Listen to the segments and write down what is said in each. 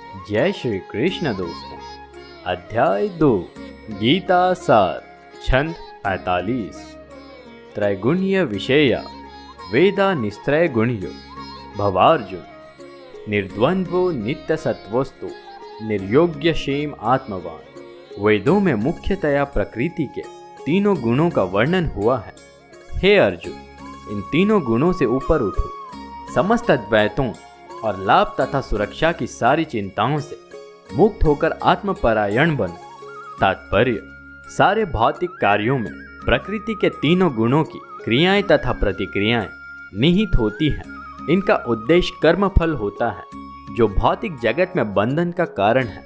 जय श्री कृष्ण दोस्तों। अध्याय 2 गीता सार छंद 45 त्रैगुण्य विषया वेदा निस्त्रय गुण्यो भवार्जुन निर्द्वंद्वो नित्य सत्वस्तु निर्योग्य क्षेम आत्मवान। वेदों में मुख्यतया प्रकृति के तीनों गुणों का वर्णन हुआ है। हे अर्जुन, इन तीनों गुणों से ऊपर उठो, समस्त द्वैतों और लाभ तथा सुरक्षा की सारी चिंताओं से मुक्त होकर आत्मपरायण बनो। तात्पर्य, सारे भौतिक कार्यों में प्रकृति के तीनों गुणों की क्रियाएं तथा प्रतिक्रियाएं निहित होती हैं। इनका उद्देश्य कर्मफल होता है, जो भौतिक जगत में बंधन का कारण है।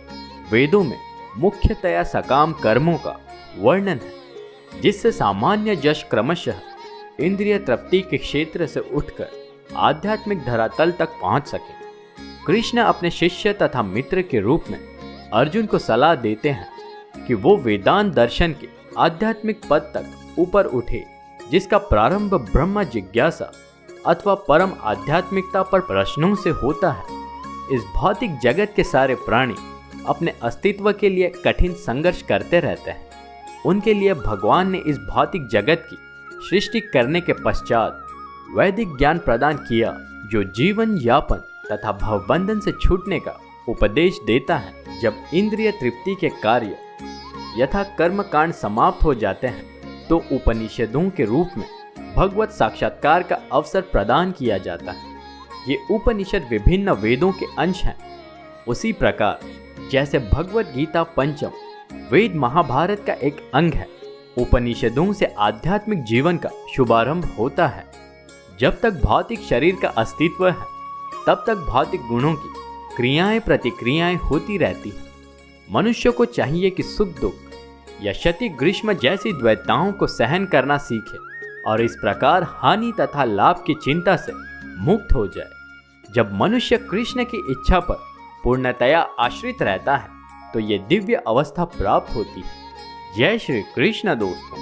वेदों में मुख्यतया सकाम कर्मों का वर्णन है, जिससे सामान्य जश क्रमशः इंद्रिय तृप्ति के क्षेत्र से उठकर आध्यात्मिक धरातल तक पहुंच सके। कृष्ण अपने शिष्य तथा मित्र के रूप में अर्जुन को सलाह देते हैं कि वो वेदांत दर्शन के आध्यात्मिक पद तक ऊपर उठे, जिसका प्रारंभ ब्रह्म जिज्ञासा अथवा परम आध्यात्मिकता पर प्रश्नों से होता है। इस भौतिक जगत के सारे प्राणी अपने अस्तित्व के लिए कठिन संघर्ष करते रहते हैं। उनके लिए भगवान ने इस भौतिक जगत की सृष्टि करने के पश्चात वैदिक ज्ञान प्रदान किया, जो जीवन यापन तथा भवबंधन से छूटने का उपदेश देता है। जब इंद्रिय तृप्ति के कार्य यथा कर्म कांड समाप्त हो जाते हैं, तो उपनिषदों के रूप में भगवत साक्षात्कार का अवसर प्रदान किया जाता है। ये उपनिषद विभिन्न वेदों के अंश हैं। उसी प्रकार जैसे भगवत गीता पंचम वेद महाभारत का एक अंग है, उपनिषदों से आध्यात्मिक जीवन का शुभारंभ होता है। जब तक भौतिक शरीर का अस्तित्व है, तब तक भौतिक गुणों की क्रियाएं प्रतिक्रियाएं होती रहती हैं। मनुष्य को चाहिए कि सुख दुख या क्षति ग्रीष्म जैसी द्वैताओं को सहन करना सीखे और इस प्रकार हानि तथा लाभ की चिंता से मुक्त हो जाए। जब मनुष्य कृष्ण की इच्छा पर पूर्णतया आश्रित रहता है, तो ये दिव्य अवस्था प्राप्त होती है। जय श्री कृष्ण दोस्तों।